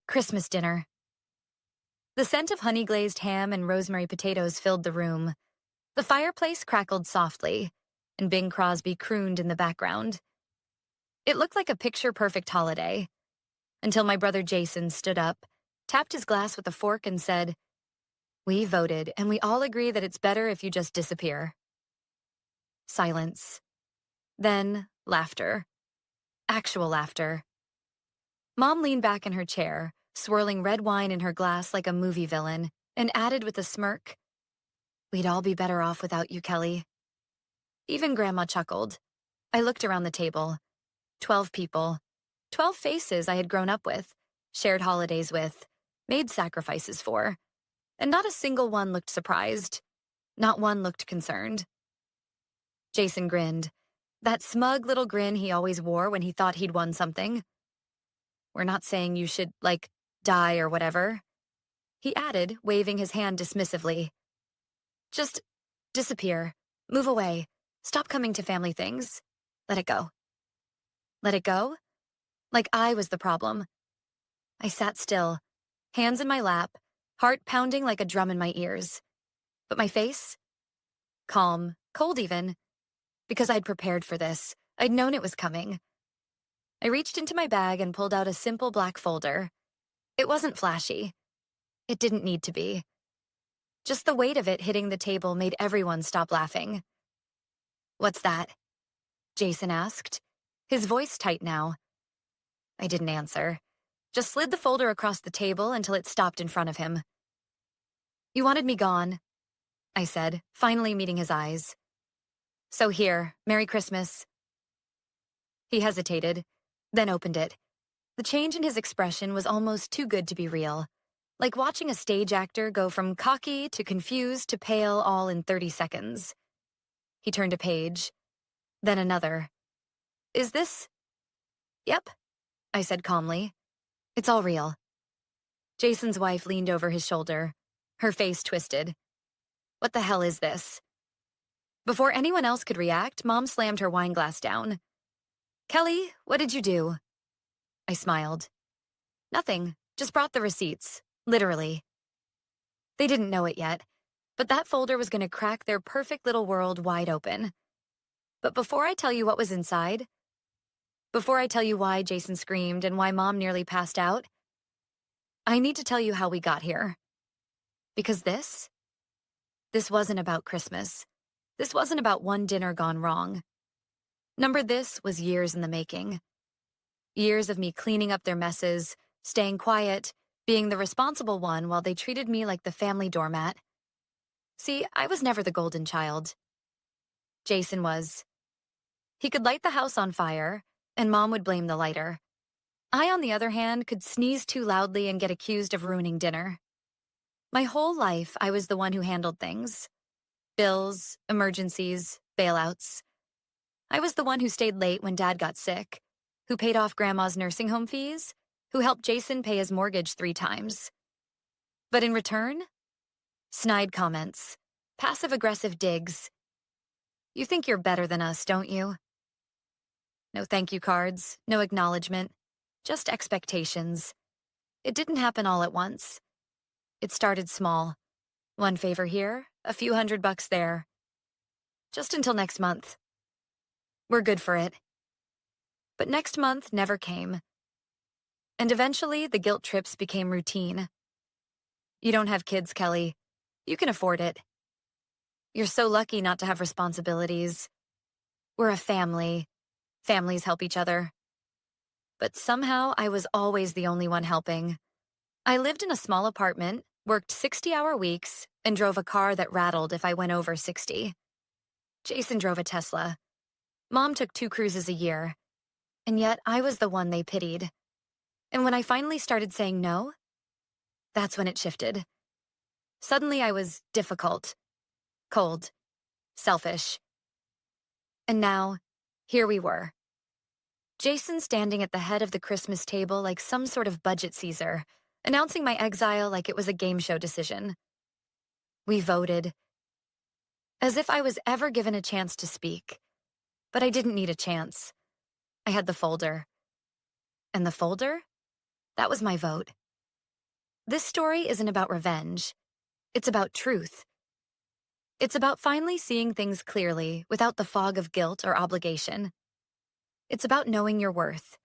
Christmas dinner. The scent of honey-glazed ham and rosemary potatoes filled the room. The fireplace crackled softly, and Bing Crosby crooned in the background. It looked like a picture-perfect holiday, until my brother Jason stood up, tapped his glass with a fork and said, "We voted, and we all agree that it's better if you just disappear." Silence. Then laughter. Actual laughter. Mom leaned back in her chair, swirling red wine in her glass like a movie villain, and added with a smirk, "We'd all be better off without you, Kelly." Even Grandma chuckled. I looked around the table. 12 people. 12 faces I had grown up with, shared holidays with, made sacrifices for. And not a single one looked surprised. Not one looked concerned. Jason grinned. That smug little grin he always wore when he thought he'd won something. "We're not saying you should, die or whatever," he added, waving his hand dismissively. "Just disappear. Move away. Stop coming to family things. Let it go." Let it go? Like I was the problem. I sat still, hands in my lap, heart pounding like a drum in my ears. But my face? Calm, cold even. Because I'd prepared for this. I'd known it was coming. I reached into my bag and pulled out a simple black folder. It wasn't flashy. It didn't need to be. Just the weight of it hitting the table made everyone stop laughing. "What's that?" Jason asked, his voice tight now. I didn't answer, just slid the folder across the table until it stopped in front of him. "You wanted me gone," I said, finally meeting his eyes. "So here, Merry Christmas." He hesitated, then opened it. The change in his expression was almost too good to be real, like watching a stage actor go from cocky to confused to pale all in 30 seconds. He turned a page, then another. "Is this?" "Yep," I said calmly. "It's all real." Jason's wife leaned over his shoulder, her face twisted. "What the hell is this?" Before anyone else could react, Mom slammed her wine glass down. "Kelly, what did you do?" I smiled. "Nothing, just brought the receipts, literally." They didn't know it yet, but that folder was going to crack their perfect little world wide open. But before I tell you what was inside, before I tell you why Jason screamed and why Mom nearly passed out, I need to tell you how we got here. Because this wasn't about Christmas. This wasn't about one dinner gone wrong. This was years in the making. Years of me cleaning up their messes, staying quiet, being the responsible one while they treated me like the family doormat. See, I was never the golden child. Jason was. He could light the house on fire, and Mom would blame the lighter. I, on the other hand, could sneeze too loudly and get accused of ruining dinner. My whole life, I was the one who handled things. Bills, emergencies, bailouts. I was the one who stayed late when Dad got sick, who paid off Grandma's nursing home fees, who helped Jason pay his mortgage 3 times. But in return, snide comments, passive-aggressive digs. "You think you're better than us, don't you?" No thank you cards, no acknowledgement, just expectations. It didn't happen all at once. It started small. One favor here, a few $100 there. Just until next month. We're good for it. But next month never came. And eventually, the guilt trips became routine. "You don't have kids, Kelly. You can afford it. You're so lucky not to have responsibilities. We're a family. Families help each other." But somehow, I was always the only one helping. I lived in a small apartment, worked 60-hour weeks, and drove a car that rattled if I went over 60. Jason drove a Tesla. Mom took 2 cruises a year. And yet, I was the one they pitied. And when I finally started saying no, that's when it shifted. Suddenly, I was difficult, cold, selfish. And now, here we were. Jason standing at the head of the Christmas table like some sort of budget Caesar, announcing my exile like it was a game show decision. We voted. As if I was ever given a chance to speak. But I didn't need a chance. I had the folder. And the folder? That was my vote. This story isn't about revenge. It's about truth. It's about finally seeing things clearly without the fog of guilt or obligation. It's about knowing your worth,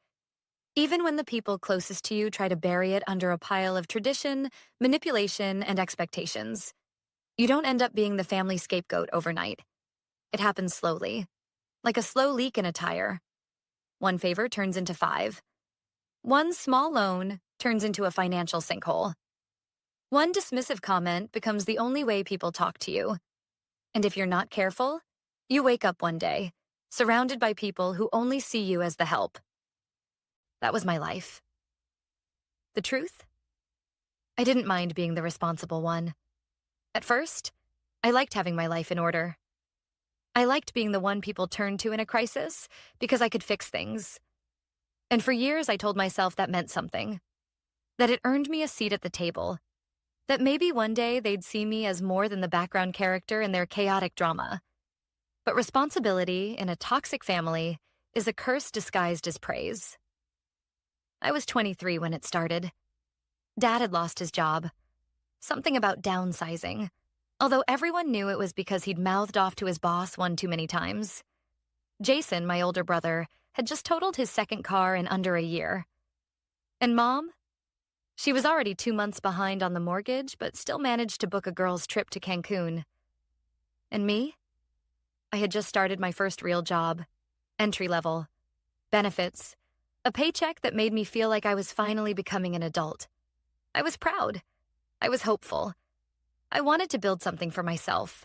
even when the people closest to you try to bury it under a pile of tradition, manipulation, and expectations. You don't end up being the family scapegoat overnight. It happens slowly, like a slow leak in a tire. One favor turns into 5. One small loan turns into a financial sinkhole. One dismissive comment becomes the only way people talk to you. And if you're not careful, you wake up one day, surrounded by people who only see you as the help. That was my life. The truth? I didn't mind being the responsible one. At first, I liked having my life in order. I liked being the one people turned to in a crisis because I could fix things. And for years, I told myself that meant something. That it earned me a seat at the table. That maybe one day they'd see me as more than the background character in their chaotic drama. But responsibility in a toxic family is a curse disguised as praise. I was 23 when it started. Dad had lost his job. Something about downsizing, although everyone knew it was because he'd mouthed off to his boss one too many times. Jason, my older brother, had just totaled his second car in under a year. And Mom? She was already 2 months behind on the mortgage, but still managed to book a girl's trip to Cancun. And me? I had just started my first real job. Entry level. Benefits. A paycheck that made me feel like I was finally becoming an adult. I was proud. I was hopeful. I wanted to build something for myself.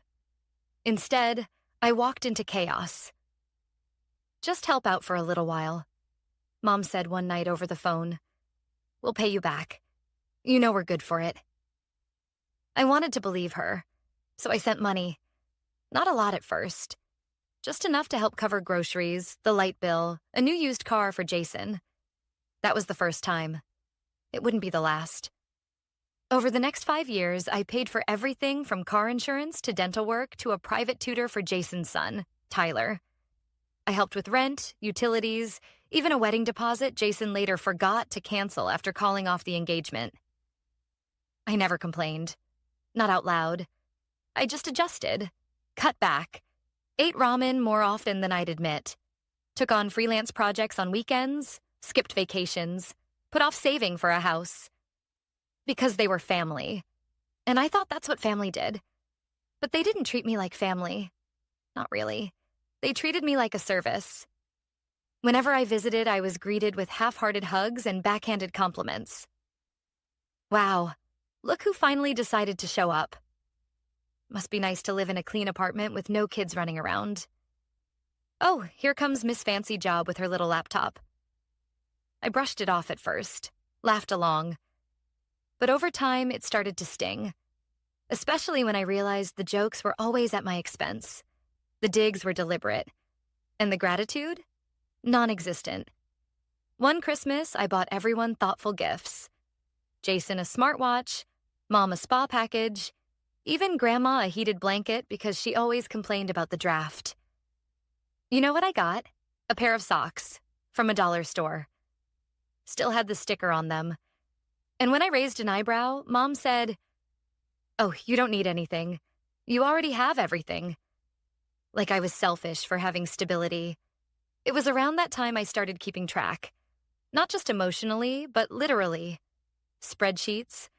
Instead, I walked into chaos. Just help out for a little while, Mom said one night over the phone. We'll pay you back. You know we're good for it. I wanted to believe her, so I sent money. Not a lot at first. Just enough to help cover groceries, the light bill, a new used car for Jason. That was the first time. It wouldn't be the last. Over the next 5 years, I paid for everything from car insurance to dental work to a private tutor for Jason's son, Tyler. I helped with rent, utilities, even a wedding deposit Jason later forgot to cancel after calling off the engagement. I never complained. Not out loud. I just adjusted, cut back, ate ramen more often than I'd admit, took on freelance projects on weekends, skipped vacations, put off saving for a house. Because they were family. And I thought that's what family did. But they didn't treat me like family. Not really. They treated me like a service. Whenever I visited, I was greeted with half-hearted hugs and backhanded compliments. Wow, look who finally decided to show up. Must be nice to live in a clean apartment with no kids running around. Oh, here comes Miss Fancy Job with her little laptop. I brushed it off at first, laughed along. But over time, it started to sting. Especially when I realized the jokes were always at my expense. The digs were deliberate. And the gratitude? Non-existent. One Christmas, I bought everyone thoughtful gifts. Jason a smartwatch, Mom a spa package, even Grandma a heated blanket because she always complained about the draft. You know what I got? A pair of socks from a dollar store. Still had the sticker on them. And when I raised an eyebrow, Mom said, "Oh, you don't need anything. You already have everything." Like I was selfish for having stability. It was around that time I started keeping track. Not just emotionally, but literally. Spreadsheets,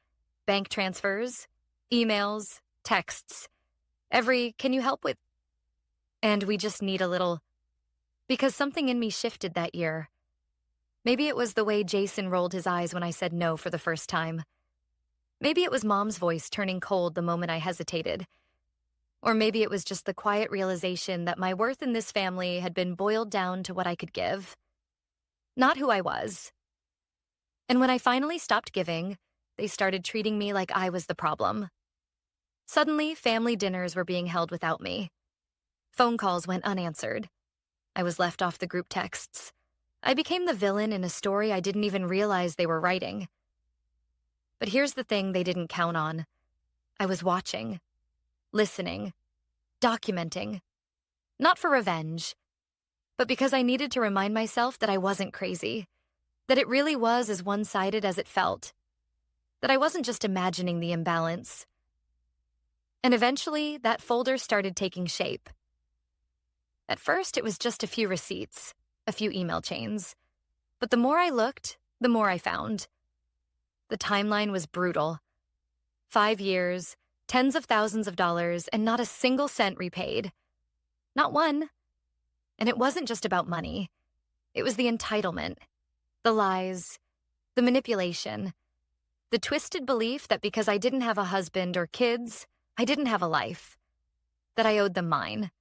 bank transfers, emails, texts. Can you help with? And we just need a little. Because something in me shifted that year. Maybe it was the way Jason rolled his eyes when I said no for the first time. Maybe it was Mom's voice turning cold the moment I hesitated. Or maybe it was just the quiet realization that my worth in this family had been boiled down to what I could give. Not who I was. And when I finally stopped giving, they started treating me like I was the problem. Suddenly, family dinners were being held without me. Phone calls went unanswered. I was left off the group texts. I became the villain in a story I didn't even realize they were writing. But here's the thing they didn't count on. I was watching. Listening, documenting, not for revenge, but because I needed to remind myself that I wasn't crazy, that it really was as one-sided as it felt. that I wasn't just imagining the imbalance. And eventually, that folder started taking shape. At first, it was just a few receipts, a few email chains. But the more I looked, the more I found. The timeline was brutal. 5 years, tens of thousands of dollars, and not a single cent repaid. Not one. And it wasn't just about money. It was the entitlement, the lies, the manipulation, the twisted belief that because I didn't have a husband or kids, I didn't have a life, that I owed them mine.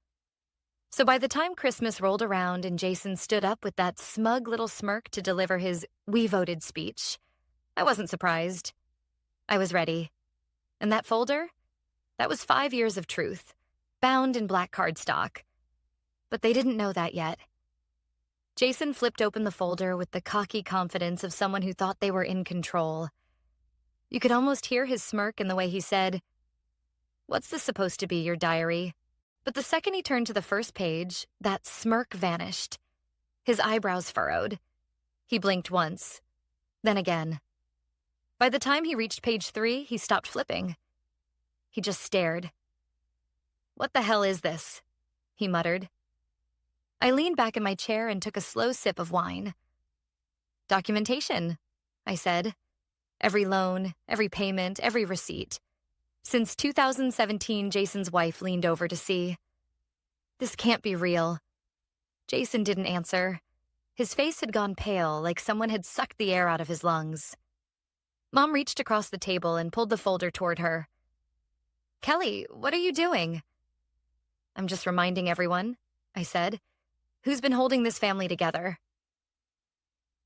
So by the time Christmas rolled around and Jason stood up with that smug little smirk to deliver his "we voted" speech, I wasn't surprised. I was ready. And that folder? That was 5 years of truth, bound in black cardstock. But they didn't know that yet. Jason flipped open the folder with the cocky confidence of someone who thought they were in control. You could almost hear his smirk in the way he said, "What's this supposed to be, your diary?" But the second he turned to the first page, that smirk vanished. His eyebrows furrowed. He blinked once, then again. By the time he reached page 3, he stopped flipping. He just stared. "What the hell is this?" he muttered. I leaned back in my chair and took a slow sip of wine. "Documentation," I said. "Every loan, every payment, every receipt. Since 2017, Jason's wife leaned over to see. This can't be real." Jason didn't answer. His face had gone pale, like someone had sucked the air out of his lungs. Mom reached across the table and pulled the folder toward her. "Kelly, what are you doing?" "I'm just reminding everyone," I said. "Who's been holding this family together?"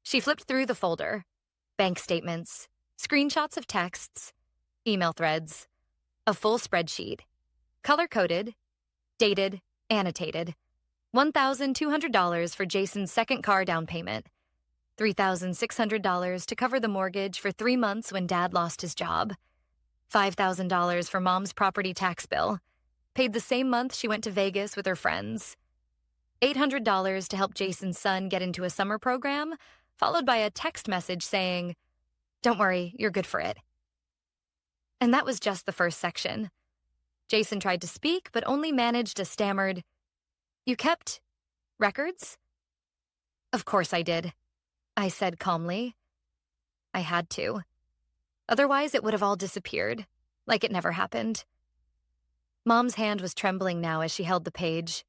She flipped through the folder. Bank statements, screenshots of texts, email threads, a full spreadsheet, color-coded, dated, annotated. $1,200 for Jason's second car down payment. $3,600 to cover the mortgage for 3 months when Dad lost his job. $5,000 for Mom's property tax bill, paid the same month she went to Vegas with her friends. $800 to help Jason's son get into a summer program, followed by a text message saying, "Don't worry, you're good for it." And that was just the first section. Jason tried to speak, but only managed a stammered, "You kept records?" "Of course I did," I said calmly. I had to. Otherwise, it would have all disappeared, like it never happened. Mom's hand was trembling now as she held the page.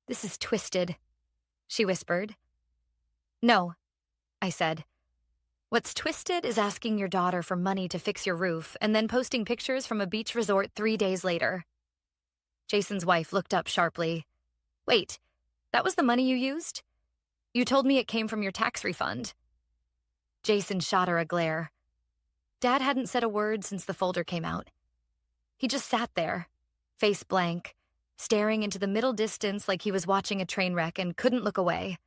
"This is twisted," she whispered. "No," I said. "What's twisted is asking your daughter for money to fix your roof and then posting pictures from a beach resort 3 days later." Jason's wife looked up sharply. "Wait, that was the money you used? You told me it came from your tax refund." Jason shot her a glare. Dad hadn't said a word since the folder came out. He just sat there, face blank, staring into the middle distance like he was watching a train wreck and couldn't look away.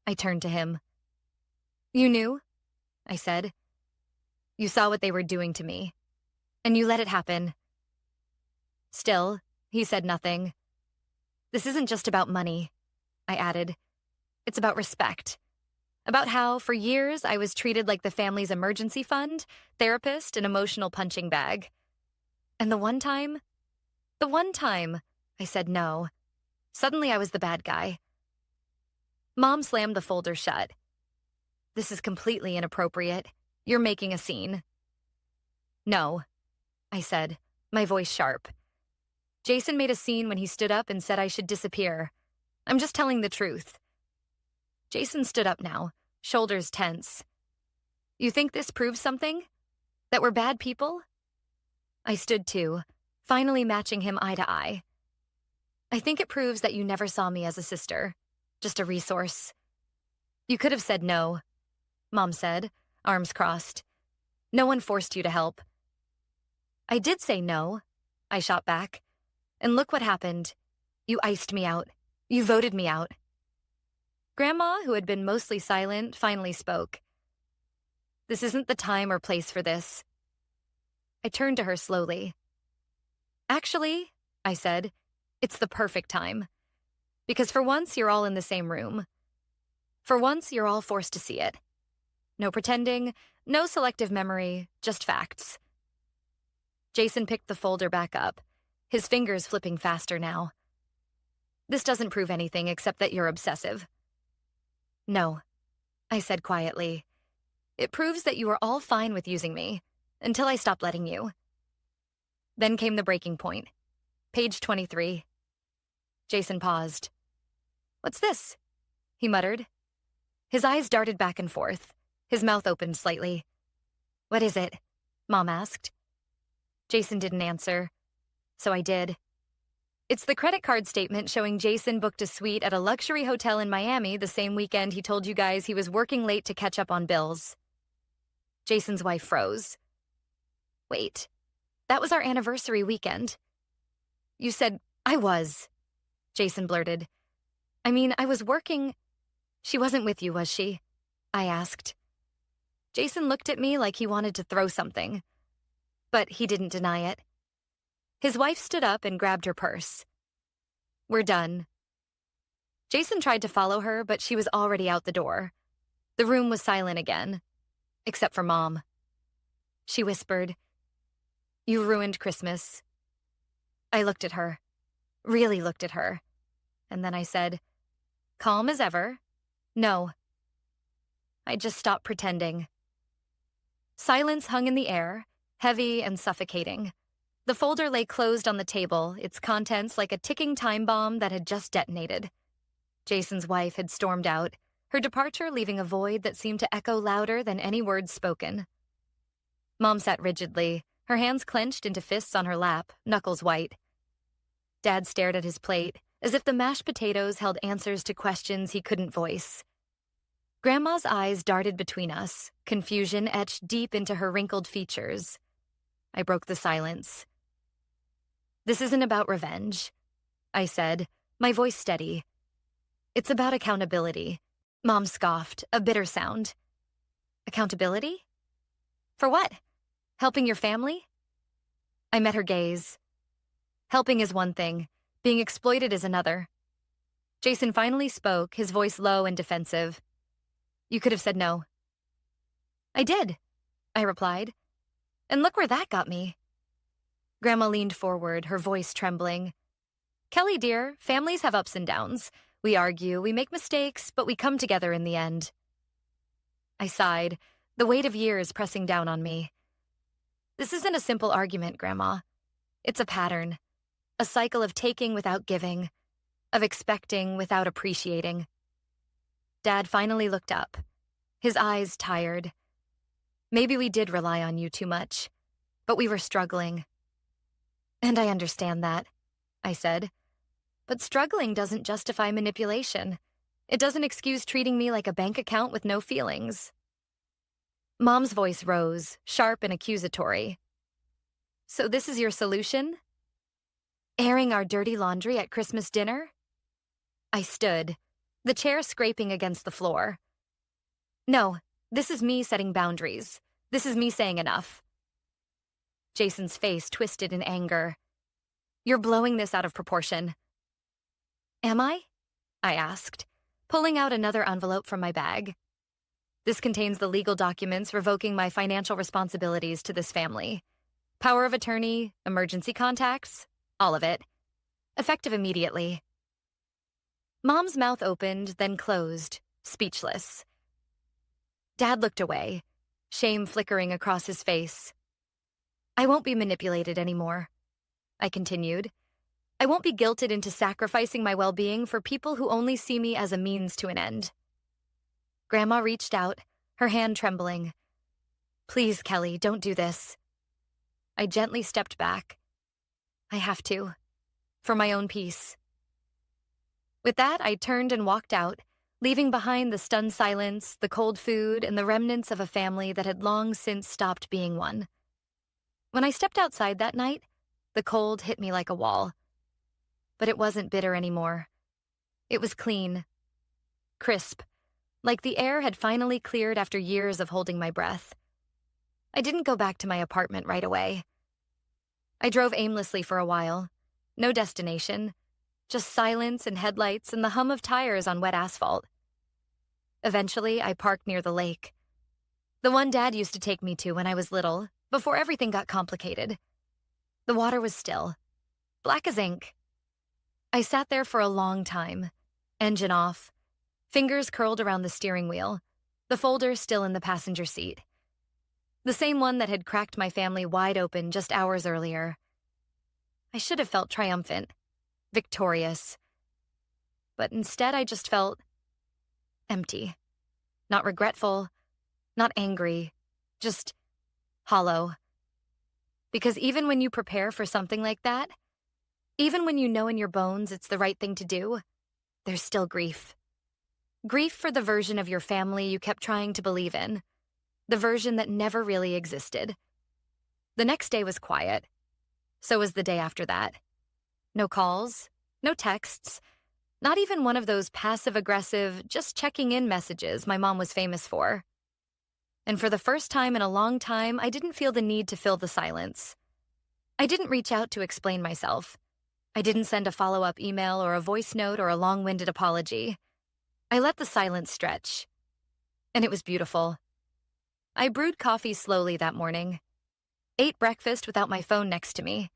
I turned to him. "You knew?" I said. "You saw what they were doing to me, and you let it happen." Still, he said nothing. "This isn't just about money," I added. "It's about respect. About how, for years, I was treated like the family's emergency fund, therapist, and emotional punching bag. And the one time I said no, suddenly I was the bad guy." Mom slammed the folder shut. "This is completely inappropriate. You're making a scene." "No," I said, my voice sharp. "Jason made a scene when he stood up and said I should disappear. I'm just telling the truth." Jason stood up now, shoulders tense. "You think this proves something? That we're bad people?" I stood too, finally matching him eye to eye. "I think it proves that you never saw me as a sister, just a resource." "You could have said no," Mom said, arms crossed. "No one forced you to help." "I did say no," I shot back. "And look what happened. You iced me out. You voted me out." Grandma, who had been mostly silent, finally spoke. "This isn't the time or place for this." I turned to her slowly. "Actually," I said, "it's the perfect time. Because for once, you're all in the same room. For once, you're all forced to see it. No pretending, no selective memory, just facts. Jason picked the folder back up, his fingers flipping faster now. This doesn't prove anything except that you're obsessive. No, I said quietly. It proves that you were all fine with using me, until I stopped letting you. Then came the breaking point. Page 23. Jason paused. What's this? He muttered. His eyes darted back and forth. His mouth opened slightly. What is it? Mom asked. Jason didn't answer, so I did. It's the credit card statement showing Jason booked a suite at a luxury hotel in Miami the same weekend he told you guys he was working late to catch up on bills. Jason's wife froze. Wait, that was our anniversary weekend. You said, I was, Jason blurted. I mean, I was working. She wasn't with you, was she? I asked. Jason looked at me like he wanted to throw something, but he didn't deny it. His wife stood up and grabbed her purse. We're done. Jason tried to follow her, but she was already out the door. The room was silent again, except for Mom. She whispered, You ruined Christmas. I looked at her, really looked at her, and then I said, calm as ever, no. I just stopped pretending. Silence hung in the air, heavy and suffocating. The folder lay closed on the table, its contents like a ticking time bomb that had just detonated. Jason's wife had stormed out, her departure leaving a void that seemed to echo louder than any words spoken. Mom sat rigidly, her hands clenched into fists on her lap, knuckles white. Dad stared at his plate, as if the mashed potatoes held answers to questions he couldn't voice. Grandma's eyes darted between us, confusion etched deep into her wrinkled features. I broke the silence. This isn't about revenge, I said, my voice steady. It's about accountability. Mom scoffed, a bitter sound. Accountability? For what? Helping your family? I met her gaze. Helping is one thing, being exploited is another. Jason finally spoke, his voice low and defensive. You could have said no. I did, I replied. And look where that got me. Grandma leaned forward, her voice trembling. Kelly, dear, families have ups and downs. We argue, we make mistakes, but we come together in the end. I sighed, the weight of years pressing down on me. This isn't a simple argument, Grandma. It's a pattern, a cycle of taking without giving, of expecting without appreciating. Dad finally looked up, his eyes tired. Maybe we did rely on you too much, but we were struggling. And I understand that, I said. But struggling doesn't justify manipulation. It doesn't excuse treating me like a bank account with no feelings. Mom's voice rose, sharp and accusatory. So this is your solution? Airing our dirty laundry at Christmas dinner? I stood, the chair scraping against the floor. No, this is me setting boundaries. This is me saying enough. Jason's face twisted in anger. You're blowing this out of proportion. Am I? I asked, pulling out another envelope from my bag. This contains the legal documents revoking my financial responsibilities to this family. Power of attorney, emergency contacts, all of it. Effective immediately. Mom's mouth opened, then closed, speechless. Dad looked away, shame flickering across his face. I won't be manipulated anymore, I continued. I won't be guilted into sacrificing my well-being for people who only see me as a means to an end. Grandma reached out, her hand trembling. Please, Kelly, don't do this. I gently stepped back. I have to, for my own peace. With that, I turned and walked out, leaving behind the stunned silence, the cold food, and the remnants of a family that had long since stopped being one. When I stepped outside that night, the cold hit me like a wall. But it wasn't bitter anymore. It was clean, crisp, like the air had finally cleared after years of holding my breath. I didn't go back to my apartment right away. I drove aimlessly for a while. No destination, just silence and headlights and the hum of tires on wet asphalt. Eventually, I parked near the lake. The one Dad used to take me to when I was little, before everything got complicated. The water was still, black as ink. I sat there for a long time, engine off, fingers curled around the steering wheel, the folder still in the passenger seat. The same one that had cracked my family wide open just hours earlier. I should have felt triumphant, victorious. But instead I just felt empty. Not regretful, not angry, just hollow. Because even when you prepare for something like that, even when you know in your bones it's the right thing to do, there's still grief. Grief for the version of your family you kept trying to believe in, the version that never really existed. The next day was quiet. So was the day after that. No calls, no texts, not even one of those passive-aggressive, just checking in messages my mom was famous for. And for the first time in a long time, I didn't feel the need to fill the silence. I didn't reach out to explain myself. I didn't send a follow-up email or a voice note or a long-winded apology. I let the silence stretch. And it was beautiful. I brewed coffee slowly that morning, ate breakfast without my phone next to me.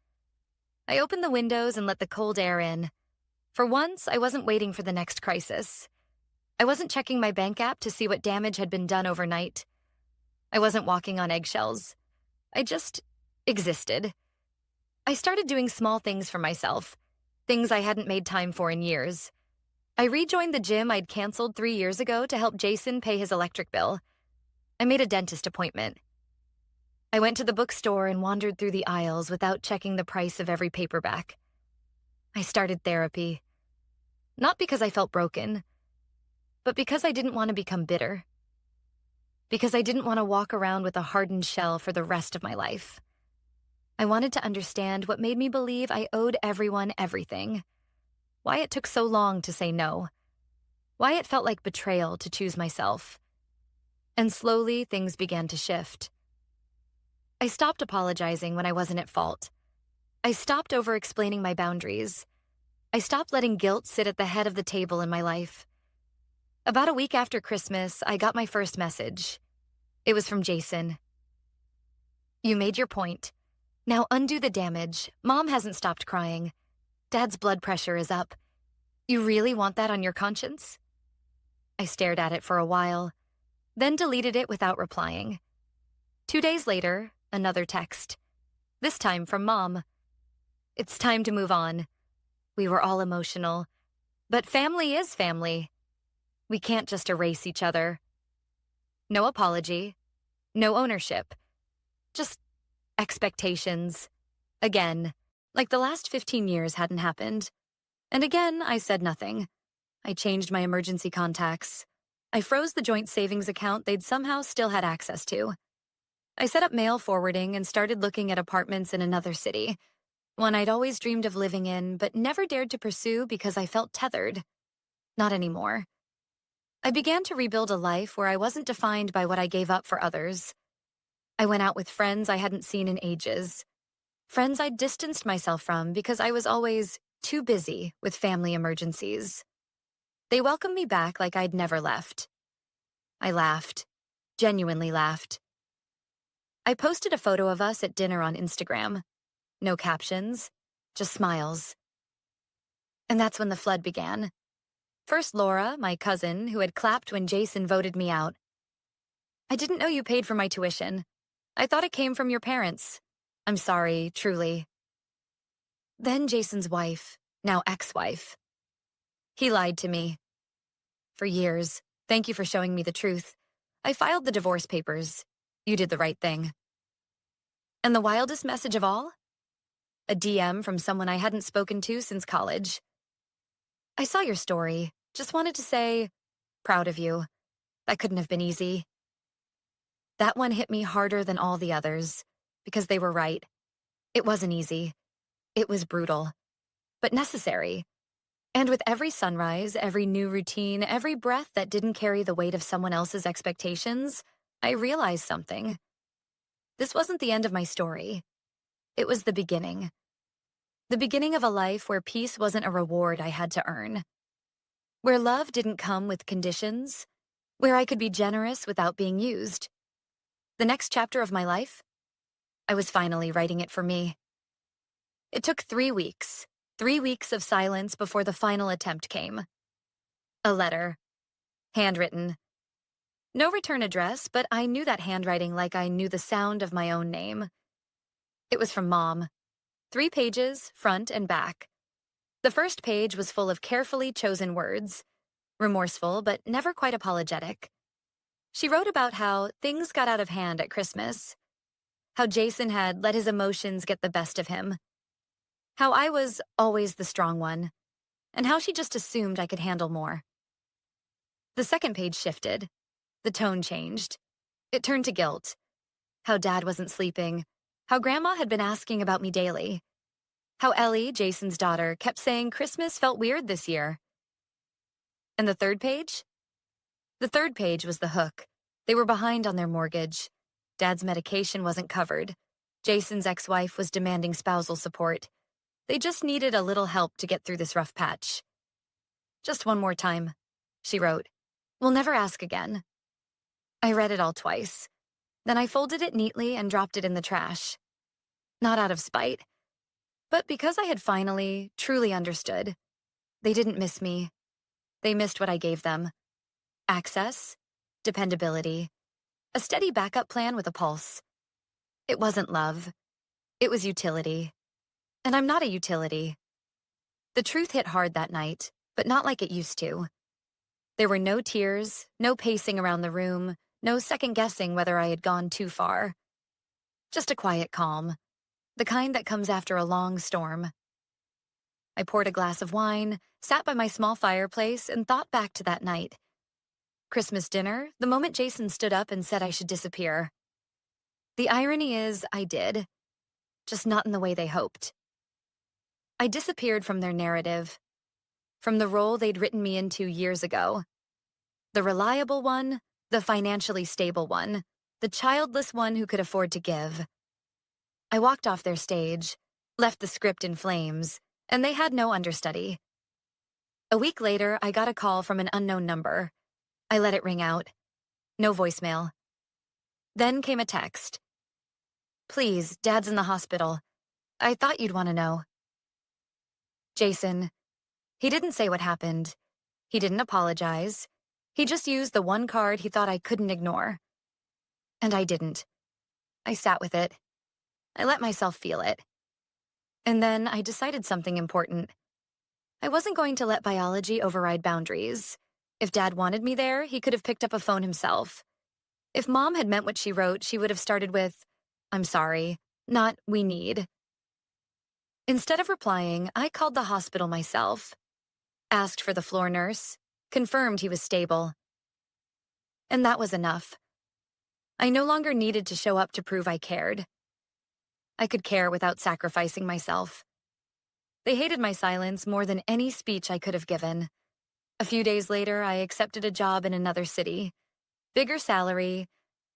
I opened the windows and let the cold air in. For once, I wasn't waiting for the next crisis. I wasn't checking my bank app to see what damage had been done overnight. I wasn't walking on eggshells. I just existed. I started doing small things for myself, things I hadn't made time for in years. I rejoined the gym I'd canceled 3 years ago to help Jason pay his electric bill. I made a dentist appointment. I went to the bookstore and wandered through the aisles without checking the price of every paperback. I started therapy. Not because I felt broken, but because I didn't want to become bitter. Because I didn't want to walk around with a hardened shell for the rest of my life. I wanted to understand what made me believe I owed everyone everything. Why it took so long to say no. Why it felt like betrayal to choose myself. And slowly, things began to shift. I stopped apologizing when I wasn't at fault. I stopped over-explaining my boundaries. I stopped letting guilt sit at the head of the table in my life. About a week after Christmas, I got my first message. It was from Jason. "You made your point. Now undo the damage. Mom hasn't stopped crying. Dad's blood pressure is up. You really want that on your conscience?" I stared at it for a while, then deleted it without replying. 2 days later, another text. This time from Mom. "It's time to move on. We were all emotional. But family is family. We can't just erase each other." No apology. No ownership. Just expectations. Again, like the last 15 years hadn't happened. And again, I said nothing. I changed my emergency contacts. I froze the joint savings account they'd somehow still had access to. I set up mail forwarding and started looking at apartments in another city, one I'd always dreamed of living in but never dared to pursue because I felt tethered. Not anymore. I began to rebuild a life where I wasn't defined by what I gave up for others. I went out with friends I hadn't seen in ages. Friends I'd distanced myself from because I was always too busy with family emergencies. They welcomed me back like I'd never left. I laughed. Genuinely laughed. I posted a photo of us at dinner on Instagram. No captions, just smiles. And that's when the flood began. First Laura, my cousin, who had clapped when Jason voted me out. "I didn't know you paid for my tuition. I thought it came from your parents. I'm sorry, truly." Then Jason's wife, now ex-wife. "He lied to me. For years. Thank you for showing me the truth. I filed the divorce papers. You did the right thing." And the wildest message of all? A DM from someone I hadn't spoken to since college. "I saw your story. Just wanted to say, proud of you. That couldn't have been easy." That one hit me harder than all the others, because they were right. It wasn't easy. It was brutal, but necessary. And with every sunrise, every new routine, every breath that didn't carry the weight of someone else's expectations, I realized something. This wasn't the end of my story. It was the beginning. The beginning of a life where peace wasn't a reward I had to earn. Where love didn't come with conditions. Where I could be generous without being used. The next chapter of my life? I was finally writing it for me. It took 3 weeks, 3 weeks of silence before the final attempt came. A letter. Handwritten. No return address, but I knew that handwriting like I knew the sound of my own name. It was from Mom. 3 pages, front and back. The first page was full of carefully chosen words, remorseful but never quite apologetic. She wrote about how things got out of hand at Christmas, how Jason had let his emotions get the best of him, how I was always the strong one, and how she just assumed I could handle more. The second page shifted. The tone changed. It turned to guilt. How Dad wasn't sleeping, how Grandma had been asking about me daily, how Ellie, Jason's daughter, kept saying Christmas felt weird this year. And the third page? The third page was the hook. They were behind on their mortgage. Dad's medication wasn't covered. Jason's ex-wife was demanding spousal support. They just needed a little help to get through this rough patch. Just one more time, she wrote. We'll never ask again. I read it all twice. Then I folded it neatly and dropped it in the trash. Not out of spite, but because I had finally, truly understood. They didn't miss me. They missed what I gave them. Access, dependability, a steady backup plan with a pulse. It wasn't love. It was utility. And I'm not a utility. The truth hit hard that night, but not like it used to. There were no tears, no pacing around the room, no second-guessing whether I had gone too far. Just a quiet calm, the kind that comes after a long storm. I poured a glass of wine, sat by my small fireplace, and thought back to that night. Christmas dinner, the moment Jason stood up and said I should disappear. The irony is, I did. Just not in the way they hoped. I disappeared from their narrative, from the role they'd written me into years ago. The reliable one, the financially stable one, the childless one who could afford to give. I walked off their stage, left the script in flames, and they had no understudy. A week later, I got a call from an unknown number. I let it ring out. No voicemail. Then came a text. Please, Dad's in the hospital. I thought you'd want to know. Jason. He didn't say what happened. He didn't apologize. He just used the one card he thought I couldn't ignore. And I didn't. I sat with it. I let myself feel it. And then I decided something important. I wasn't going to let biology override boundaries. If Dad wanted me there, he could have picked up a phone himself. If Mom had meant what she wrote, she would have started with, I'm sorry, not we need. Instead of replying, I called the hospital myself, asked for the floor nurse, confirmed he was stable. And that was enough. I no longer needed to show up to prove I cared. I could care without sacrificing myself. They hated my silence more than any speech I could have given. A few days later, I accepted a job in another city. Bigger salary,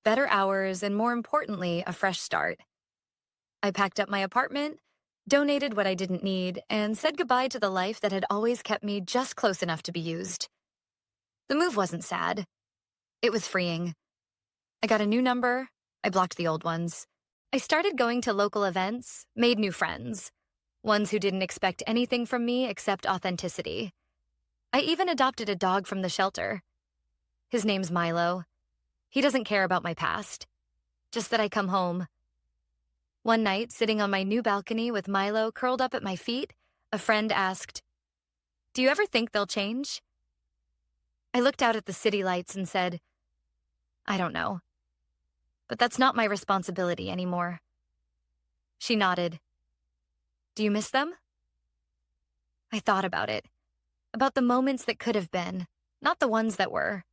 better hours, and more importantly, a fresh start. I packed up my apartment, donated what I didn't need, and said goodbye to the life that had always kept me just close enough to be used. The move wasn't sad. It was freeing. I got a new number. I blocked the old ones. I started going to local events, made new friends. Ones who didn't expect anything from me except authenticity. I even adopted a dog from the shelter. His name's Milo. He doesn't care about my past. Just that I come home. One night, sitting on my new balcony with Milo curled up at my feet, a friend asked, Do you ever think they'll change? I looked out at the city lights and said, I don't know. But that's not my responsibility anymore. She nodded. Do you miss them? I thought about it. About the moments that could have been, not the ones that were.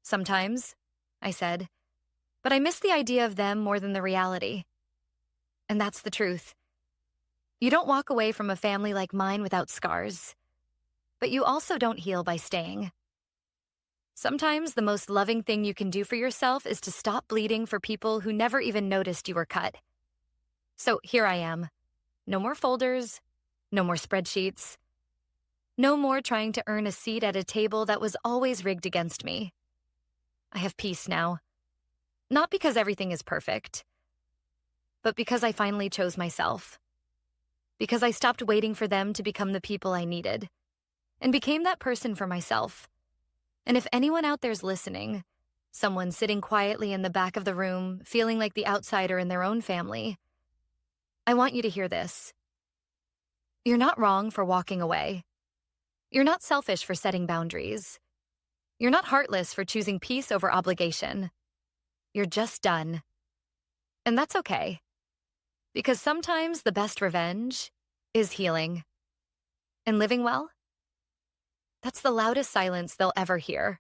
Sometimes, I said, but I miss the idea of them more than the reality. And that's the truth. You don't walk away from a family like mine without scars. But you also don't heal by staying. Sometimes the most loving thing you can do for yourself is to stop bleeding for people who never even noticed you were cut. So here I am. No more folders, no more spreadsheets. No more trying to earn a seat at a table that was always rigged against me. I have peace now. Not because everything is perfect, but because I finally chose myself. Because I stopped waiting for them to become the people I needed, and became that person for myself. And if anyone out there's listening, someone sitting quietly in the back of the room, feeling like the outsider in their own family, I want you to hear this. You're not wrong for walking away. You're not selfish for setting boundaries. You're not heartless for choosing peace over obligation. You're just done. And that's okay. Because sometimes the best revenge is healing. And living well? That's the loudest silence they'll ever hear.